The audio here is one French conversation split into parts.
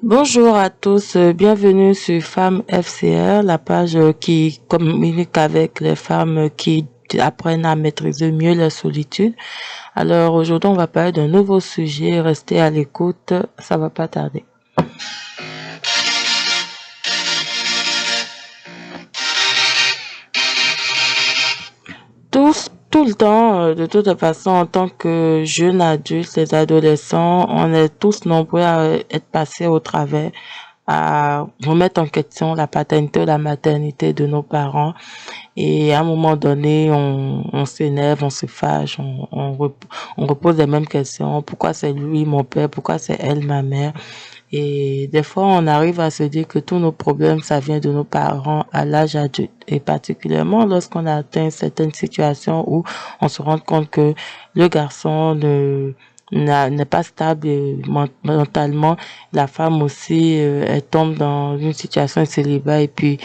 Bonjour à tous, bienvenue sur Femmes FCR, la page qui communique avec les femmes qui apprennent à maîtriser mieux la solitude. Alors aujourd'hui, on va parler d'un nouveau sujet, restez à l'écoute, ça va pas tarder. Tout le temps, de toute façon, en tant que jeunes adultes, les adolescents, on est tous nombreux à être passés au travers, à remettre en question la paternité ou la maternité de nos parents. Et à un moment donné, on s'énerve, on se fâche, on repose les mêmes questions. Pourquoi c'est lui mon père? Pourquoi c'est elle ma mère? Et des fois, on arrive à se dire que tous nos problèmes, ça vient de nos parents à l'âge adulte. Et particulièrement lorsqu'on a atteint certaines situations où on se rend compte que le garçon n'est pas stable mentalement. La femme aussi, elle tombe dans une situation de célibat et puis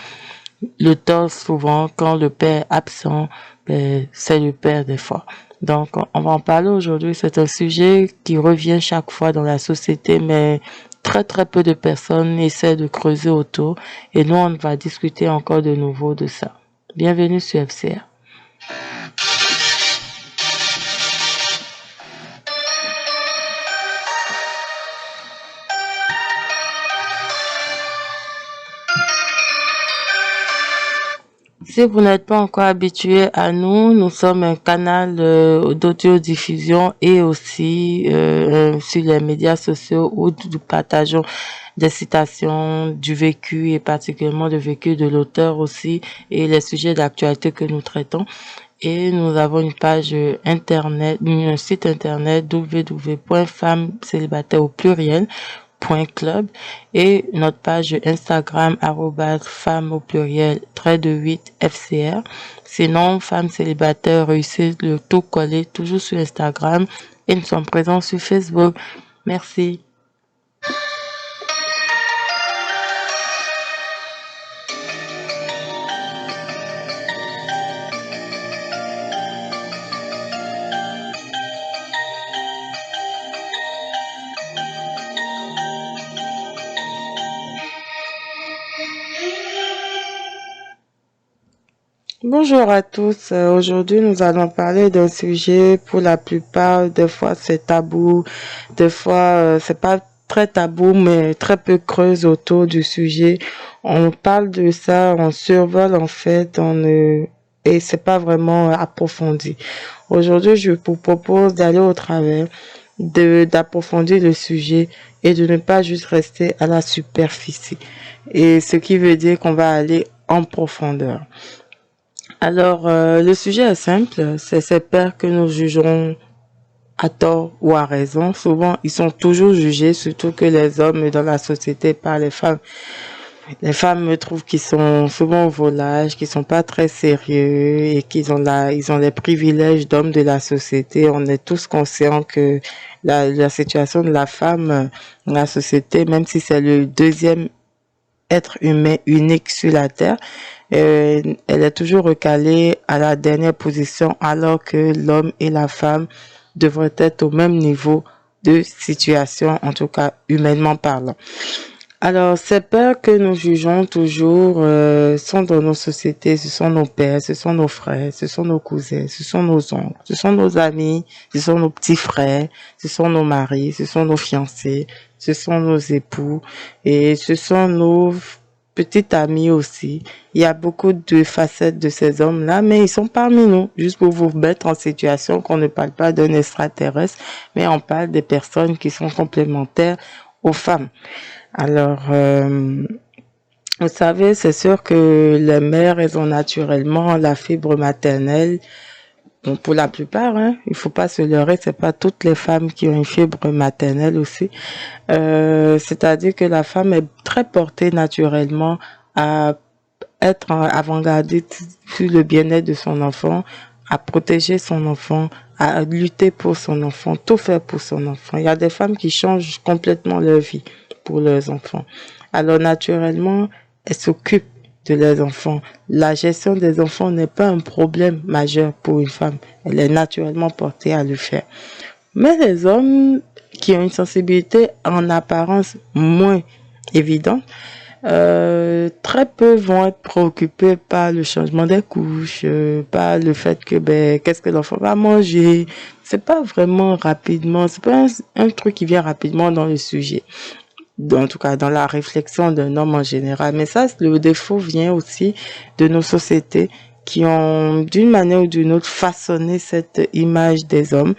le tort souvent quand le père est absent, ben, c'est le père des fois. Donc, on va en parler aujourd'hui. C'est un sujet qui revient chaque fois dans la société, mais très peu de personnes essaient de creuser autour. Et nous, on va discuter encore de nouveau de ça. Bienvenue sur FCR. Si vous n'êtes pas encore habitué à nous, nous sommes un canal d'audiodiffusion et aussi sur les médias sociaux où nous partageons des citations du vécu et particulièrement le vécu de l'auteur aussi et les sujets d'actualité que nous traitons. Et nous avons une page internet, un site internet www.femmescélibataires au pluriel .club et notre page Instagram @femme au pluriel FCR. Sinon, femmes célibataires réussissent le tout coller toujours sur Instagram et nous sommes présents sur Facebook. Merci. Bonjour à tous. Aujourd'hui, nous allons parler d'un sujet pour la plupart, des fois c'est tabou, des fois c'est pas très tabou, mais très peu creuse autour du sujet. On parle de ça, on survole en fait, et c'est pas vraiment approfondi. Aujourd'hui, je vous propose d'aller au travers, d'approfondir le sujet et de ne pas juste rester à la superficie. Et ce qui veut dire qu'on va aller en profondeur. Alors, le sujet est simple, c'est ces pères que nous jugerons à tort ou à raison. Souvent, ils sont toujours jugés, surtout que les hommes dans la société par les femmes. Les femmes me trouvent qu'ils sont souvent au volage, qu'ils sont pas très sérieux et ils ont les privilèges d'hommes de la société. On est tous conscients que la situation de la femme dans la société, même si c'est le deuxième être humain unique sur la terre, elle est toujours recalée à la dernière position alors que l'homme et la femme devraient être au même niveau de situation, en tout cas humainement parlant. Alors, ces pères que nous jugeons toujours sont dans nos sociétés, ce sont nos pères, ce sont nos frères, ce sont nos cousins, ce sont nos oncles, ce sont nos amis, ce sont nos petits frères, ce sont nos maris, ce sont nos fiancés, ce sont nos époux et ce sont nos petits amis aussi. Il y a beaucoup de facettes de ces hommes-là, mais ils sont parmi nous, juste pour vous mettre en situation qu'on ne parle pas d'un extraterrestre, mais on parle des personnes qui sont complémentaires aux femmes. Alors, vous savez, c'est sûr que les mères, elles ont naturellement la fibre maternelle. Bon, pour la plupart, hein, il faut pas se leurrer, c'est pas toutes les femmes qui ont une fibre maternelle aussi. C'est-à-dire que la femme est très portée naturellement à être avant-gardiste sur le bien-être de son enfant, à protéger son enfant, à lutter pour son enfant, tout faire pour son enfant. Il y a des femmes qui changent complètement leur vie pour leurs enfants. Alors naturellement, elles s'occupent de leurs enfants. La gestion des enfants n'est pas un problème majeur pour une femme. Elle est naturellement portée à le faire. Mais les hommes qui ont une sensibilité en apparence moins évidentes, très peu vont être préoccupés par le changement des couches, par le fait que qu'est-ce que l'enfant va manger. C'est pas vraiment rapidement, c'est pas un truc qui vient rapidement dans le sujet. En tout cas, dans la réflexion d'un homme en général. Mais ça, le défaut vient aussi de nos sociétés qui ont, d'une manière ou d'une autre, façonné cette image des hommes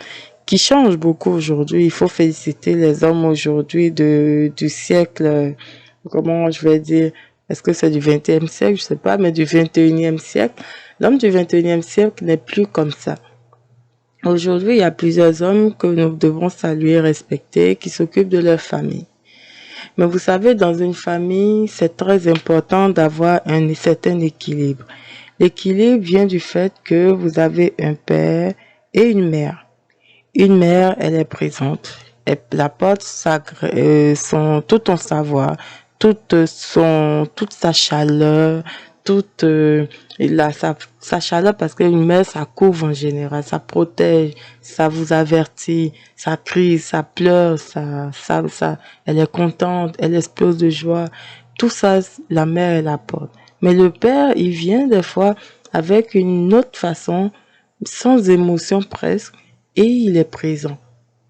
qui change beaucoup aujourd'hui. Il faut féliciter les hommes aujourd'hui du siècle, comment je vais dire, est-ce que c'est du 20e siècle, je sais pas, mais du 21e siècle. L'homme du 21e siècle n'est plus comme ça. Aujourd'hui, il y a plusieurs hommes que nous devons saluer, respecter, qui s'occupent de leur famille. Mais vous savez, dans une famille, c'est très important d'avoir un certain équilibre. L'équilibre vient du fait que vous avez un père et une mère. Une mère, elle est présente. Elle apporte tout ton savoir, toute sa chaleur, toute sa chaleur parce qu'une mère, ça couvre en général, ça protège, ça vous avertit, ça crie, ça pleure, elle est contente, elle explose de joie. Tout ça, la mère, elle apporte. Mais le père, il vient des fois avec une autre façon, sans émotion presque, et il est présent.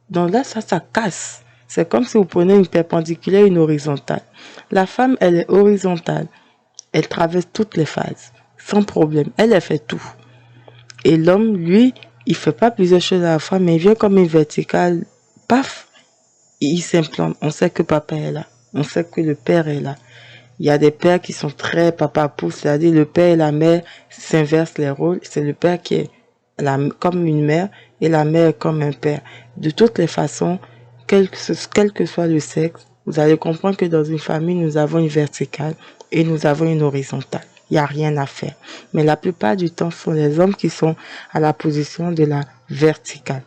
Donc là, ça casse. C'est comme si vous prenez une perpendiculaire et une horizontale. La femme, elle est horizontale. Elle traverse toutes les phases, sans problème. Elle fait tout. Et l'homme, lui, il fait pas plusieurs choses à la fois, mais il vient comme une verticale. Paf, il s'implante. On sait que papa est là. On sait que le père est là. Il y a des pères qui sont très papa-pouce, c'est-à-dire le père et la mère s'inversent les rôles. C'est le père qui est comme une mère et la mère comme un père. De toutes les façons, quel que soit le sexe, vous allez comprendre que dans une famille, nous avons une verticale et nous avons une horizontale. Il n'y a rien à faire. Mais la plupart du temps, ce sont les hommes qui sont à la position de la verticale.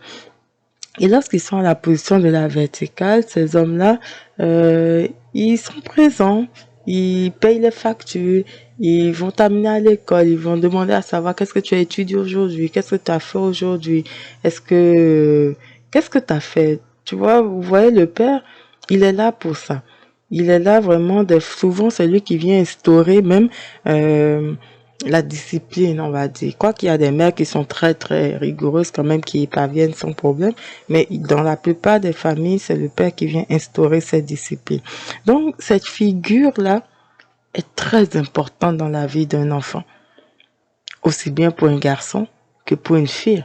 Et lorsqu'ils sont à la position de la verticale, ces hommes-là, ils sont présents, ils payent les factures, ils vont t'amener à l'école, ils vont demander à savoir qu'est-ce que tu as étudié aujourd'hui, qu'est-ce que tu as fait aujourd'hui, qu'est-ce que tu as fait. Tu vois, vous voyez, le père, il est là pour ça. Il est là vraiment, souvent c'est lui qui vient instaurer même la discipline, on va dire. Quoi qu'il y a des mères qui sont très très rigoureuses quand même, qui y parviennent sans problème, mais dans la plupart des familles, c'est le père qui vient instaurer cette discipline. Donc cette figure-là est très importante dans la vie d'un enfant, aussi bien pour un garçon que pour une fille.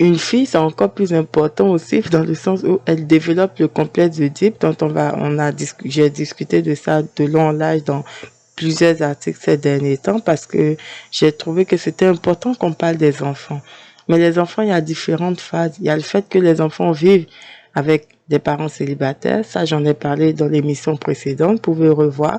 Une fille, c'est encore plus important aussi dans le sens où elle développe le complexe d'Oedipe dont j'ai discuté de ça de long en large dans plusieurs articles ces derniers temps parce que j'ai trouvé que c'était important qu'on parle des enfants. Mais les enfants, il y a différentes phases. Il y a le fait que les enfants vivent avec des parents célibataires. Ça, j'en ai parlé dans l'émission précédente. Vous pouvez revoir.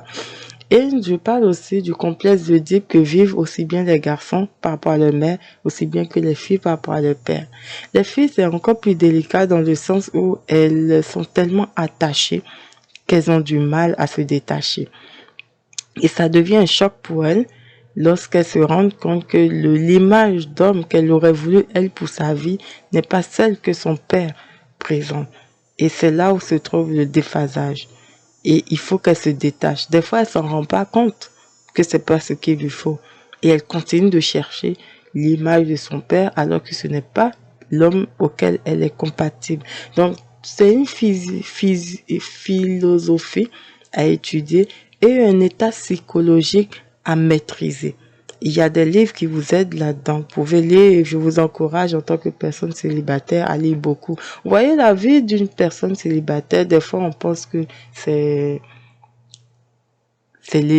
Et je parle aussi du complexe d'Oedipe que vivent aussi bien les garçons par rapport à leur mère, aussi bien que les filles par rapport à leur père. Les filles, c'est encore plus délicat dans le sens où elles sont tellement attachées qu'elles ont du mal à se détacher. Et ça devient un choc pour elles lorsqu'elles se rendent compte que l'image d'homme qu'elle aurait voulu, elle, pour sa vie, n'est pas celle que son père présente. Et c'est là où se trouve le déphasage. Et il faut qu'elle se détache. Des fois, elle s'en rend pas compte que c'est pas ce qu'il lui faut. Et elle continue de chercher l'image de son père alors que ce n'est pas l'homme auquel elle est compatible. Donc, c'est une philosophie à étudier et un état psychologique à maîtriser. Il y a des livres qui vous aident là-dedans. Vous pouvez lire, je vous encourage en tant que personne célibataire à lire beaucoup. Vous voyez, la vie d'une personne célibataire, des fois on pense que c'est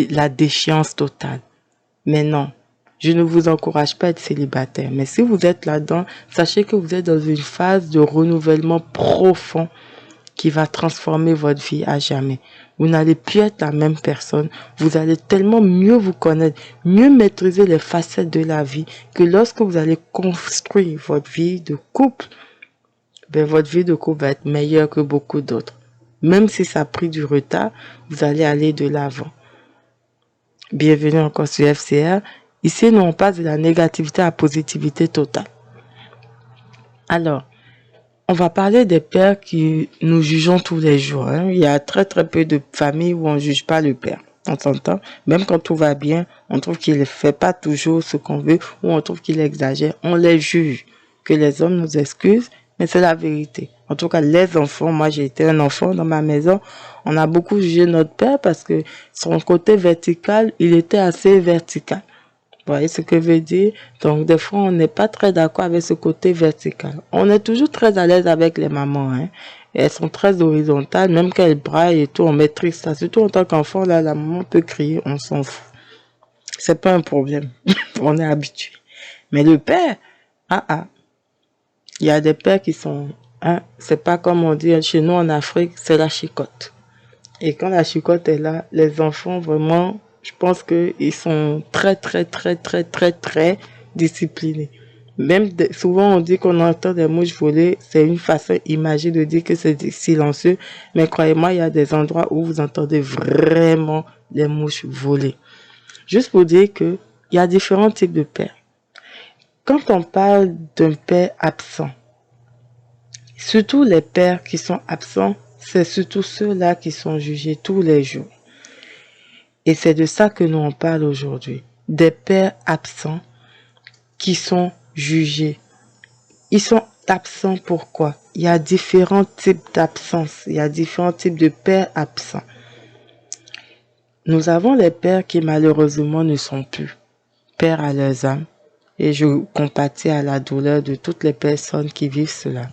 la déchéance totale. Mais non, je ne vous encourage pas à être célibataire. Mais si vous êtes là-dedans, sachez que vous êtes dans une phase de renouvellement profond qui va transformer votre vie à jamais. Vous n'allez plus être la même personne. Vous allez tellement mieux vous connaître, mieux maîtriser les facettes de la vie que lorsque vous allez construire votre vie de couple, votre vie de couple va être meilleure que beaucoup d'autres. Même si ça a pris du retard, vous allez aller de l'avant. Bienvenue encore sur FCR. Ici, nous on passe de la négativité à la positivité totale. Alors, On va parler des pères qui nous jugeons tous les jours. Hein. Il y a très très peu de familles où on ne juge pas le père. On s'entend. Même quand tout va bien, on trouve qu'il ne fait pas toujours ce qu'on veut ou on trouve qu'il exagère. On les juge. Que les hommes nous excusent, mais c'est la vérité. En tout cas, les enfants, moi j'ai été un enfant dans ma maison, on a beaucoup jugé notre père parce que son côté vertical, il était assez vertical. Vous voyez ce que je veux dire? Donc, des fois, on n'est pas très d'accord avec ce côté vertical. On est toujours très à l'aise avec les mamans, hein. Et elles sont très horizontales, même quand elles braillent et tout, on maîtrise ça. Surtout en tant qu'enfant, là, la maman peut crier, on s'en fout. C'est pas un problème. On est habitué. Mais le père, il y a des pères qui sont, hein, c'est pas comme on dit chez nous en Afrique, c'est la chicotte. Et quand la chicotte est là, les enfants, vraiment, je pense qu'ils sont très, très, très, très, très, très disciplinés. Même souvent, on dit qu'on entend des mouches voler. C'est une façon imagée de dire que c'est silencieux. Mais croyez-moi, il y a des endroits où vous entendez vraiment les mouches voler. Juste pour dire que il y a différents types de pères. Quand on parle d'un père absent, surtout les pères qui sont absents, c'est surtout ceux-là qui sont jugés tous les jours. Et c'est de ça que nous on parle aujourd'hui. Des pères absents qui sont jugés. Ils sont absents pourquoi? Il y a différents types d'absence. Il y a différents types de pères absents. Nous avons les pères qui malheureusement ne sont plus pères à leurs âmes. Et je compatis à la douleur de toutes les personnes qui vivent cela.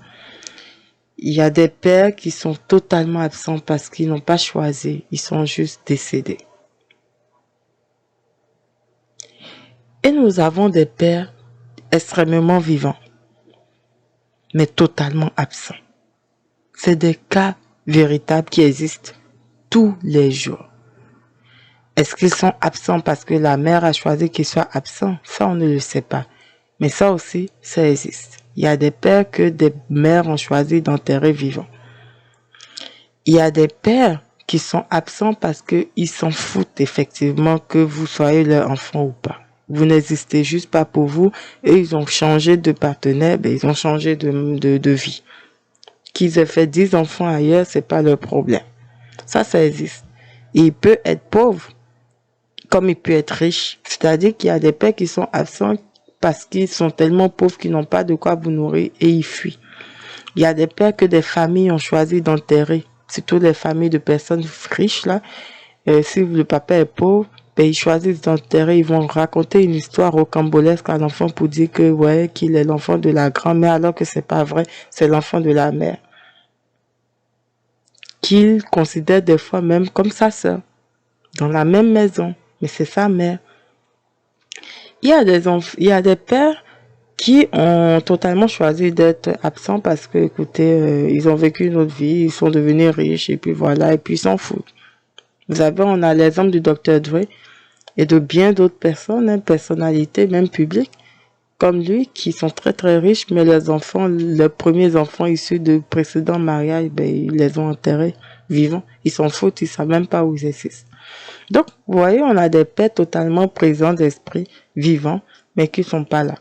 Il y a des pères qui sont totalement absents parce qu'ils n'ont pas choisi. Ils sont juste décédés. Et nous avons des pères extrêmement vivants, mais totalement absents. C'est des cas véritables qui existent tous les jours. Est-ce qu'ils sont absents parce que la mère a choisi qu'ils soient absents? Ça, on ne le sait pas. Mais ça aussi, ça existe. Il y a des pères que des mères ont choisi d'enterrer vivants. Il y a des pères qui sont absents parce qu'ils s'en foutent effectivement que vous soyez leur enfant ou pas. Vous n'existez juste pas pour vous et ils ont changé de partenaire, ils ont changé de vie. Qu'ils aient fait 10 enfants ailleurs, c'est pas leur problème. Ça existe. Et il peut être pauvre comme il peut être riche. C'est-à-dire qu'il y a des pères qui sont absents parce qu'ils sont tellement pauvres qu'ils n'ont pas de quoi vous nourrir et ils fuient. Il y a des pères que des familles ont choisi d'enterrer, surtout les familles de personnes riches là. Si le papa est pauvre, ils choisissent d'enterrer, ils vont raconter une histoire rocambolesque à l'enfant pour dire que ouais, qu'il est l'enfant de la grand-mère alors que c'est pas vrai, c'est l'enfant de la mère. Qu'il considère des fois même comme sa sœur, dans la même maison, mais c'est sa mère. Il y a des pères qui ont totalement choisi d'être absents parce que, écoutez, ils ont vécu une autre vie, ils sont devenus riches et puis voilà, et puis ils s'en foutent. On a l'exemple du Dr. Dre et de bien d'autres personnes, hein, personnalités, même publiques, comme lui, qui sont très très riches, mais leurs premiers enfants issus de précédents mariages, ils les ont enterrés vivants. Ils s'en foutent, ils savent même pas où ils existent. Donc, vous voyez, on a des pères totalement présents d'esprit, vivants, mais qui sont pas là.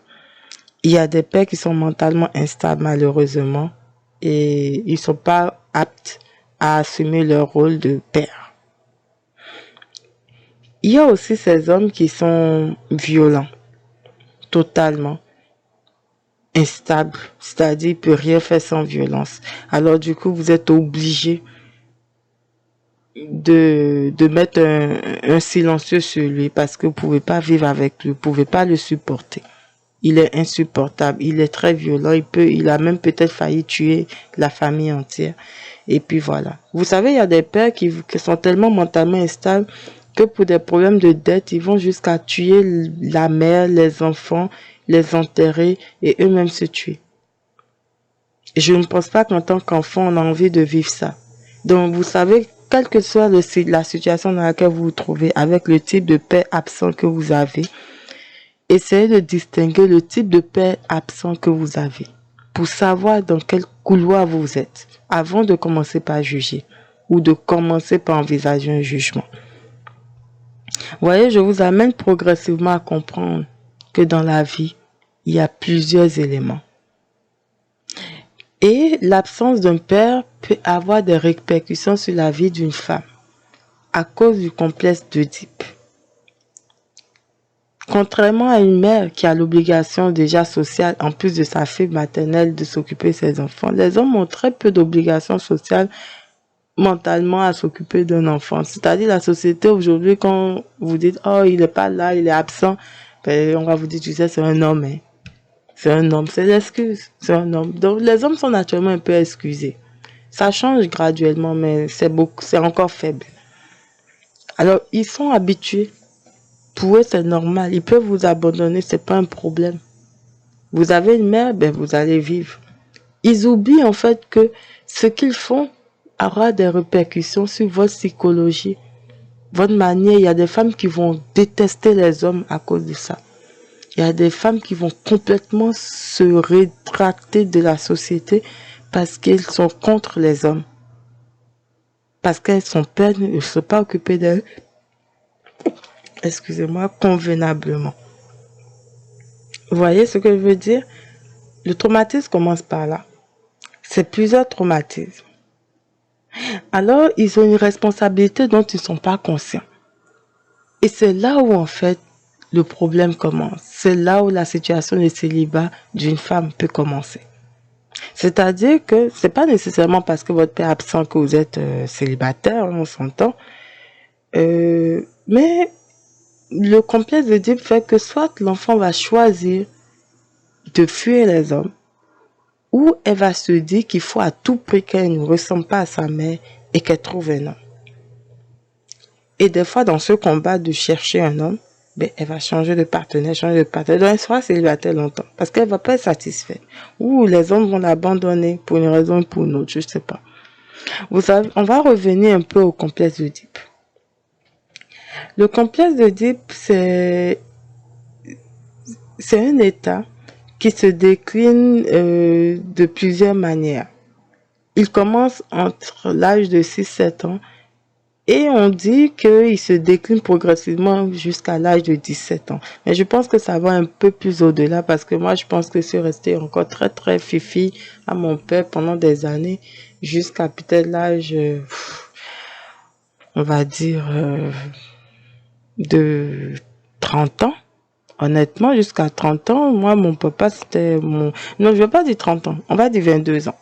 Il y a des pères qui sont mentalement instables, malheureusement, et ils sont pas aptes à assumer leur rôle de père. Il y a aussi ces hommes qui sont violents, totalement instables, c'est-à-dire il peut rien faire sans violence. Alors du coup, vous êtes obligé de mettre un silencieux sur lui parce que vous pouvez pas vivre avec lui, vous pouvez pas le supporter. Il est insupportable, il est très violent, il a même peut-être failli tuer la famille entière. Et puis voilà. Vous savez, il y a des pères qui sont tellement mentalement instables que pour des problèmes de dette, ils vont jusqu'à tuer la mère, les enfants, les enterrer et eux-mêmes se tuer. Et je ne pense pas qu'en tant qu'enfant, on a envie de vivre ça. Donc, vous savez, quelle que soit la situation dans laquelle vous vous trouvez, avec le type de père absent que vous avez, essayez de distinguer le type de père absent que vous avez pour savoir dans quel couloir vous êtes avant de commencer par juger ou de commencer par envisager un jugement. Vous voyez, je vous amène progressivement à comprendre que dans la vie, il y a plusieurs éléments. Et l'absence d'un père peut avoir des répercussions sur la vie d'une femme à cause du complexe d'Oedipe. Contrairement à une mère qui a l'obligation déjà sociale, en plus de sa fibre maternelle, de s'occuper de ses enfants, les hommes ont très peu d'obligations sociales mentalement à s'occuper d'un enfant. C'est-à-dire la société aujourd'hui, quand vous dites « Oh, il n'est pas là, il est absent », ben, on va vous dire « Tu sais, c'est un homme. Hein. C'est un homme, c'est l'excuse. C'est un homme. » Donc les hommes sont naturellement un peu excusés. Ça change graduellement, mais c'est encore faible. Alors, ils sont habitués. Pour eux, c'est normal. Ils peuvent vous abandonner, c'est pas un problème. Vous avez une mère, ben vous allez vivre. Ils oublient en fait que ce qu'ils font aura des répercussions sur votre psychologie, votre manière. Il y a des femmes qui vont détester les hommes à cause de ça. Il y a des femmes qui vont complètement se rétracter de la société parce qu'elles sont contre les hommes. Parce qu'elles sont pères ne se sont pas occupées d'elles, excusez-moi, convenablement. Vous voyez ce que je veux dire? Le traumatisme commence par là. C'est plusieurs traumatismes. Alors, ils ont une responsabilité dont ils ne sont pas conscients. Et c'est là où, en fait, le problème commence. C'est là où la situation de célibat d'une femme peut commencer. C'est-à-dire que ce n'est pas nécessairement parce que votre père est absent que vous êtes célibataire, on s'entend. Mais le complexe d'Oedipe fait que soit l'enfant va choisir de fuir les hommes, ou elle va se dire qu'il faut à tout prix qu'elle ne ressemble pas à sa mère et qu'elle trouve un homme. Et des fois, dans ce combat de chercher un homme, ben, elle va changer de partenaire. Donc, elle sera célibataire longtemps parce qu'elle ne va pas être satisfaite. Ou les hommes vont l'abandonner pour une raison ou pour une autre, je ne sais pas. Vous savez, on va revenir un peu au complexe d'Oedipe. Le complexe d'Oedipe, c'est un état qui se décline de plusieurs manières. Il commence entre l'âge de 6-7 ans et on dit qu'il se décline progressivement jusqu'à l'âge de 17 ans. Mais je pense que ça va un peu plus au-delà parce que moi, je pense que je suis restée encore très, très fifi à mon père pendant des années jusqu'à peut-être l'âge, on va dire, de 30 ans. Honnêtement, jusqu'à 30 ans, moi, mon papa, c'était mon... Non, je ne vais pas dire 30 ans, on va dire 22 ans.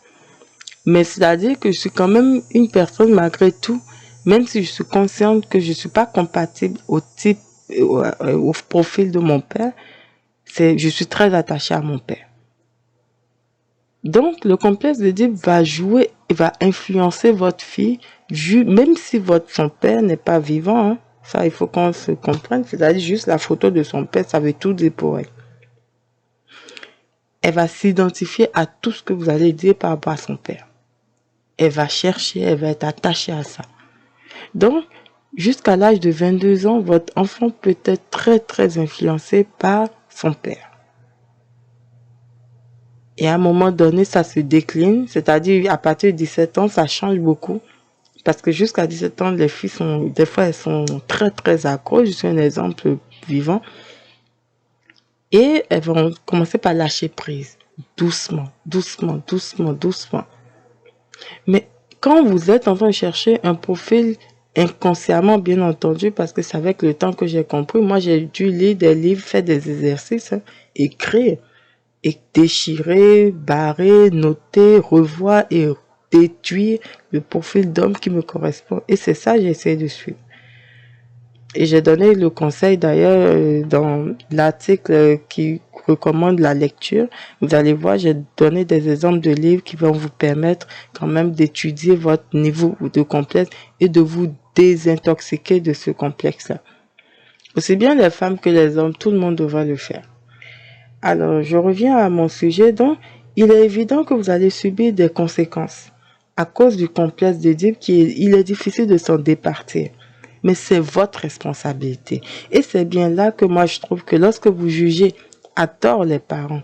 Mais c'est-à-dire que je suis quand même une personne, malgré tout, même si je suis consciente que je ne suis pas compatible au type, au profil de mon père, je suis très attachée à mon père. Donc, le complexe d'Oedipe va jouer et va influencer votre fille, même si son père n'est pas vivant. Hein, ça, il faut qu'on se comprenne. C'est-à-dire juste la photo de son père, ça veut tout dire pour elle. Elle va s'identifier à tout ce que vous allez dire par rapport à son père. Elle va chercher, elle va être attachée à ça. Donc, jusqu'à l'âge de 22 ans, votre enfant peut être très, très influencé par son père. Et à un moment donné, ça se décline, c'est-à-dire à partir de 17 ans, ça change beaucoup. Parce que jusqu'à 17 ans, les filles des fois, elles sont très, très accros. Je suis un exemple vivant. Et elles vont commencer par lâcher prise. Doucement, doucement, doucement, doucement. Mais quand vous êtes en train de chercher un profil inconsciemment, bien entendu, parce que c'est avec le temps que j'ai compris, moi j'ai dû lire des livres, faire des exercices, écrire, et déchirer, barrer, noter, revoir et déduire le profil d'homme qui me correspond. Et c'est ça que j'essaie de suivre. Et j'ai donné le conseil d'ailleurs dans l'article qui recommande la lecture. Vous allez voir, j'ai donné des exemples de livres qui vont vous permettre quand même d'étudier votre niveau de complexe et de vous désintoxiquer de ce complexe-là. Aussi bien les femmes que les hommes, tout le monde devrait le faire. Alors, je reviens à mon sujet. Donc, il est évident que vous allez subir des conséquences à cause du complexe d'Oedipe il est difficile de s'en départir. Mais c'est votre responsabilité. Et c'est bien là que moi je trouve que lorsque vous jugez à tort les parents,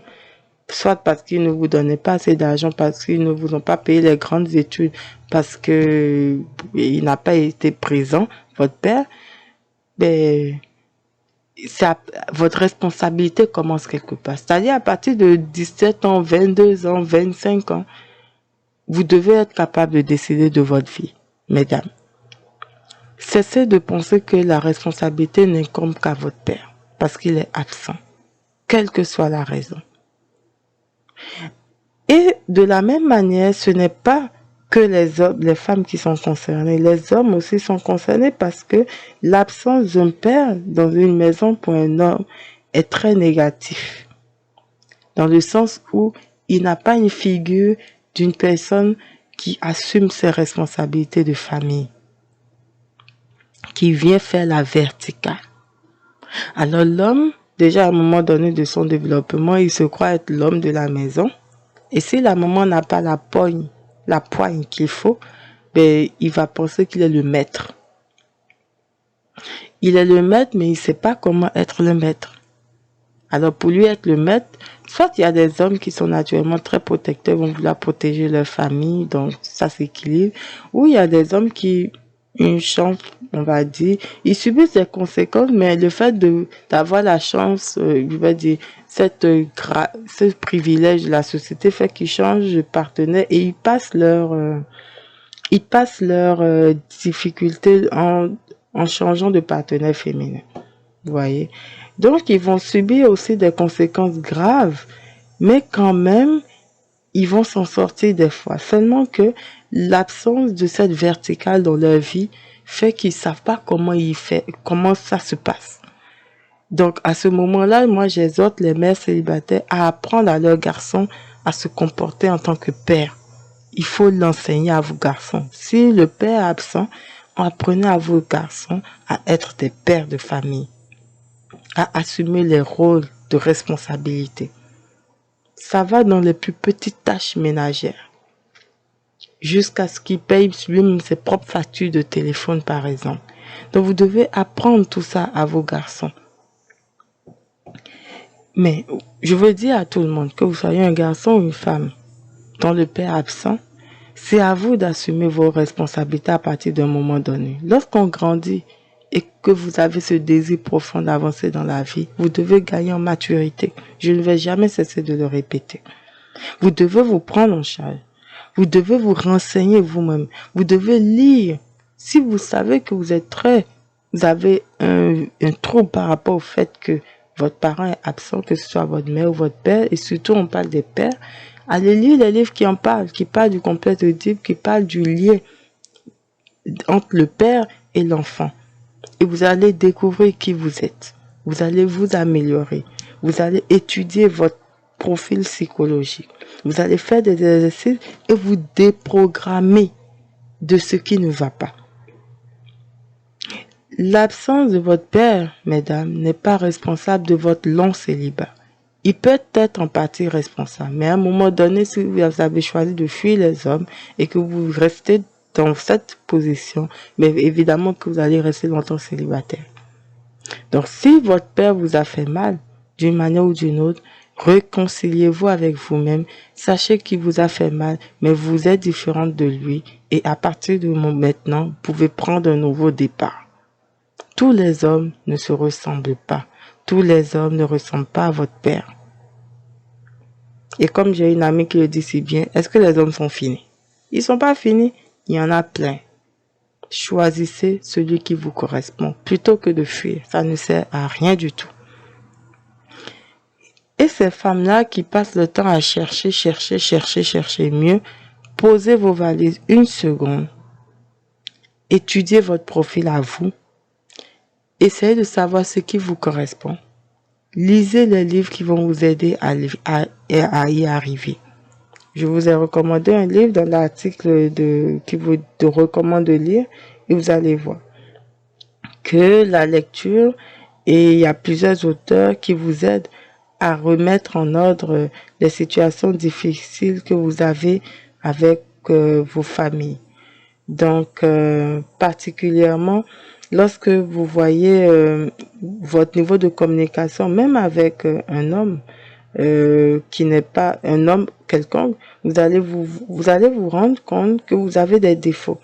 soit parce qu'ils ne vous donnaient pas assez d'argent, parce qu'ils ne vous ont pas payé les grandes études, parce que il n'a pas été présent, votre père, ben, votre responsabilité commence quelque part. C'est-à-dire à partir de 17 ans, 22 ans, 25 ans, Vous devez être capable de décider de votre vie, mesdames. Cessez de penser que la responsabilité n'incombe qu'à votre père, parce qu'il est absent, quelle que soit la raison. Et de la même manière, ce n'est pas que les hommes, les femmes qui sont concernées, les hommes aussi sont concernés parce que l'absence d'un père dans une maison pour un homme est très négatif. Dans le sens où il n'a pas une figure d'une personne qui assume ses responsabilités de famille, qui vient faire la verticale. Alors l'homme, déjà à un moment donné de son développement, il se croit être l'homme de la maison. Et si la maman n'a pas la poigne qu'il faut, ben, il va penser qu'il est le maître. Il est le maître, mais il ne sait pas comment être le maître. Alors pour lui être le maître, soit il y a des hommes qui sont naturellement très protecteurs, vont vouloir protéger leur famille, donc ça s'équilibre. Ou il y a des hommes qui, une chance, on va dire, ils subissent des conséquences, mais le fait d'avoir la chance, je vais dire, ce privilège de la société fait qu'ils changent de partenaire et ils passent leurs difficultés en changeant de partenaire féminin. Vous voyez? Donc, ils vont subir aussi des conséquences graves, mais quand même, ils vont s'en sortir des fois. Seulement que l'absence de cette verticale dans leur vie fait qu'ils savent pas comment ça se passe. Donc, à ce moment-là, moi, j'exhorte les mères célibataires à apprendre à leurs garçons à se comporter en tant que père. Il faut l'enseigner à vos garçons. Si le père est absent, apprenez à vos garçons à être des pères de famille, à assumer les rôles de responsabilité. Ça va dans les plus petites tâches ménagères, jusqu'à ce qu'il paye lui-même ses propres factures de téléphone, par exemple. Donc, vous devez apprendre tout ça à vos garçons. Mais je veux dire à tout le monde, que vous soyez un garçon ou une femme, dont le père est absent, c'est à vous d'assumer vos responsabilités à partir d'un moment donné. Lorsqu'on grandit et que vous avez ce désir profond d'avancer dans la vie, vous devez gagner en maturité. Je ne vais jamais cesser de le répéter. Vous devez vous prendre en charge. Vous devez vous renseigner vous-même. Vous devez lire. Si vous savez que vous avez un trouble par rapport au fait que votre parent est absent, que ce soit votre mère ou votre père, et surtout on parle des pères, allez lire les livres qui en parlent, qui parlent du complexe Oedipe, qui parlent du lien entre le père et l'enfant. Et vous allez découvrir qui vous êtes. Vous allez vous améliorer. Vous allez étudier votre profil psychologique. Vous allez faire des exercices et vous déprogrammer de ce qui ne va pas. L'absence de votre père, mesdames, n'est pas responsable de votre long célibat. Il peut être en partie responsable, mais à un moment donné, si vous avez choisi de fuir les hommes et que vous restez dans cette position, mais évidemment que vous allez rester longtemps célibataire. Donc, si votre père vous a fait mal, d'une manière ou d'une autre, réconciliez-vous avec vous-même. Sachez qu'il vous a fait mal, mais vous êtes différente de lui. Et à partir de maintenant, vous pouvez prendre un nouveau départ. Tous les hommes ne se ressemblent pas. Tous les hommes ne ressemblent pas à votre père. Et comme j'ai une amie qui le dit si bien, est-ce que les hommes sont finis? Ils ne sont pas finis. Il y en a plein. Choisissez celui qui vous correspond plutôt que de fuir. Ça ne sert à rien du tout. Et ces femmes-là qui passent le temps à chercher mieux, posez vos valises une seconde. Étudiez votre profil à vous. Essayez de savoir ce qui vous correspond. Lisez les livres qui vont vous aider à y arriver. Je vous ai recommandé un livre dans l'article qui vous recommande de lire et vous allez voir que la lecture, et il y a plusieurs auteurs qui vous aident à remettre en ordre les situations difficiles que vous avez avec vos familles. Donc, particulièrement, lorsque vous voyez votre niveau de communication, même avec un homme qui n'est pas un homme quelconque, vous allez vous rendre compte que vous avez des défauts.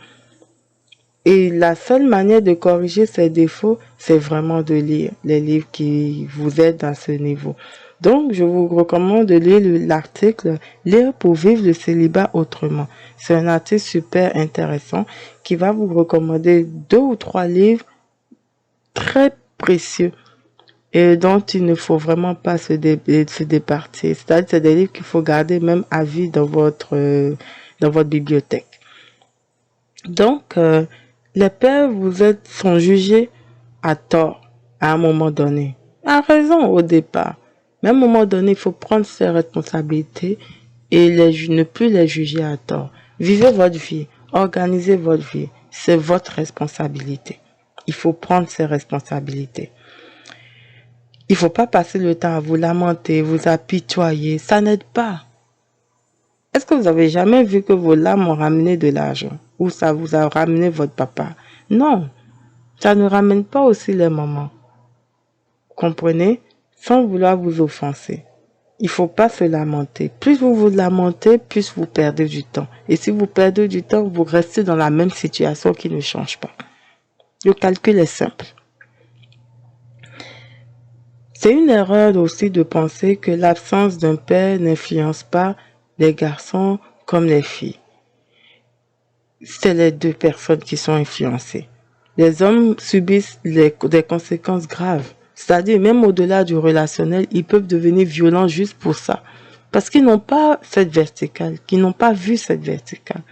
Et la seule manière de corriger ces défauts, c'est vraiment de lire les livres qui vous aident à ce niveau. Donc, je vous recommande de lire l'article Lire pour vivre le célibat autrement. C'est un article super intéressant qui va vous recommander 2 ou 3 livres très précieux et dont il ne faut vraiment pas se départir. C'est-à-dire c'est des livres qu'il faut garder même à vie dans votre bibliothèque. Donc, les pères sont jugés à tort à un moment donné. À raison au départ. Mais à un moment donné, il faut prendre ses responsabilités et ne plus les juger à tort. Vivez votre vie, organisez votre vie. C'est votre responsabilité. Il faut prendre ses responsabilités. Il ne faut pas passer le temps à vous lamenter, vous apitoyer. Ça n'aide pas. Est-ce que vous avez jamais vu que vos larmes ont ramené de l'argent ou ça vous a ramené votre papa? Non, ça ne ramène pas aussi les mamans. Comprenez? Sans vouloir vous offenser. Il ne faut pas se lamenter. Plus vous vous lamentez, plus vous perdez du temps. Et si vous perdez du temps, vous restez dans la même situation qui ne change pas. Le calcul est simple. C'est une erreur aussi de penser que l'absence d'un père n'influence pas les garçons comme les filles. C'est les 2 personnes qui sont influencées. Les hommes subissent des conséquences graves. C'est-à-dire, même au-delà du relationnel, ils peuvent devenir violents juste pour ça. Parce qu'ils n'ont pas cette verticale, qu'ils n'ont pas vu cette verticale.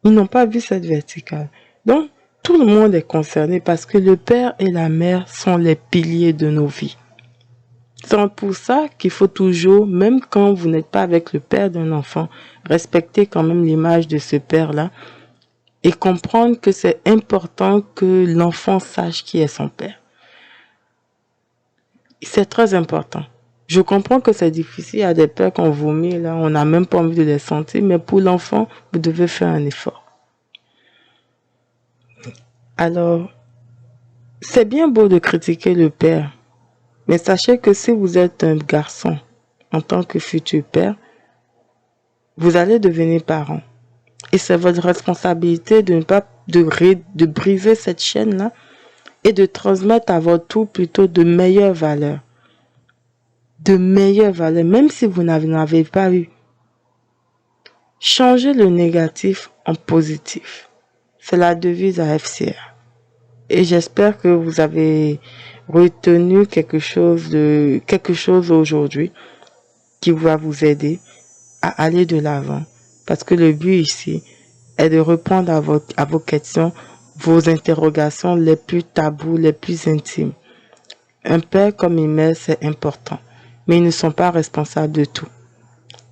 Ils n'ont pas vu cette verticale. Donc, tout le monde est concerné parce que le père et la mère sont les piliers de nos vies. C'est pour ça qu'il faut toujours, même quand vous n'êtes pas avec le père d'un enfant, respecter quand même l'image de ce père-là et comprendre que c'est important que l'enfant sache qui est son père. C'est très important. Je comprends que c'est difficile, il y a des pères qu'on vomit, là, on n'a même pas envie de les sentir, mais pour l'enfant, vous devez faire un effort. Alors, c'est bien beau de critiquer le père, mais sachez que si vous êtes un garçon, en tant que futur père, vous allez devenir parent. Et c'est votre responsabilité de ne pas de briser cette chaîne-là et de transmettre à votre tour plutôt de meilleures valeurs. De meilleures valeurs, même si vous n'en avez pas eu. Changez le négatif en positif. C'est la devise à FCR. Et j'espère que vous avez retenu quelque chose aujourd'hui qui va vous aider à aller de l'avant. Parce que le but ici est de répondre à vos questions, vos interrogations les plus tabous, les plus intimes. Un père comme une mère, c'est important, mais ils ne sont pas responsables de tout.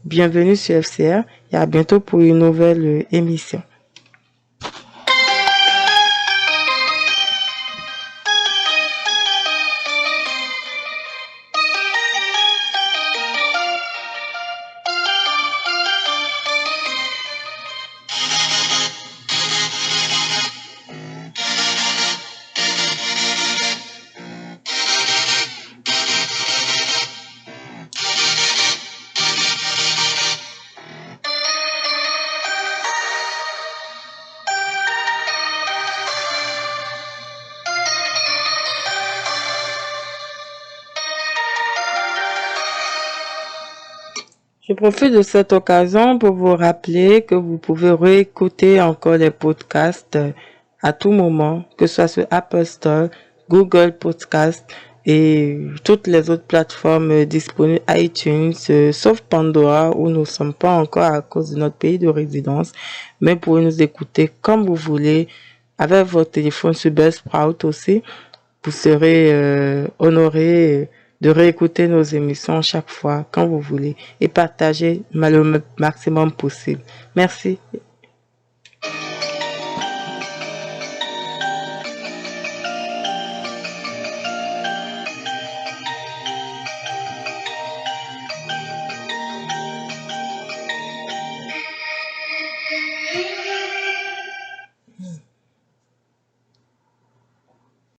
Bienvenue sur FCR et à bientôt pour une nouvelle émission. Je profite de cette occasion pour vous rappeler que vous pouvez réécouter encore les podcasts à tout moment, que ce soit sur Apple Store, Google Podcast et toutes les autres plateformes disponibles, iTunes, sauf Pandora où nous ne sommes pas encore à cause de notre pays de résidence, mais vous pouvez nous écouter comme vous voulez avec votre téléphone sur Buzzsprout aussi. Vous serez honoré de réécouter nos émissions chaque fois, quand vous voulez, et partager le maximum possible. Merci.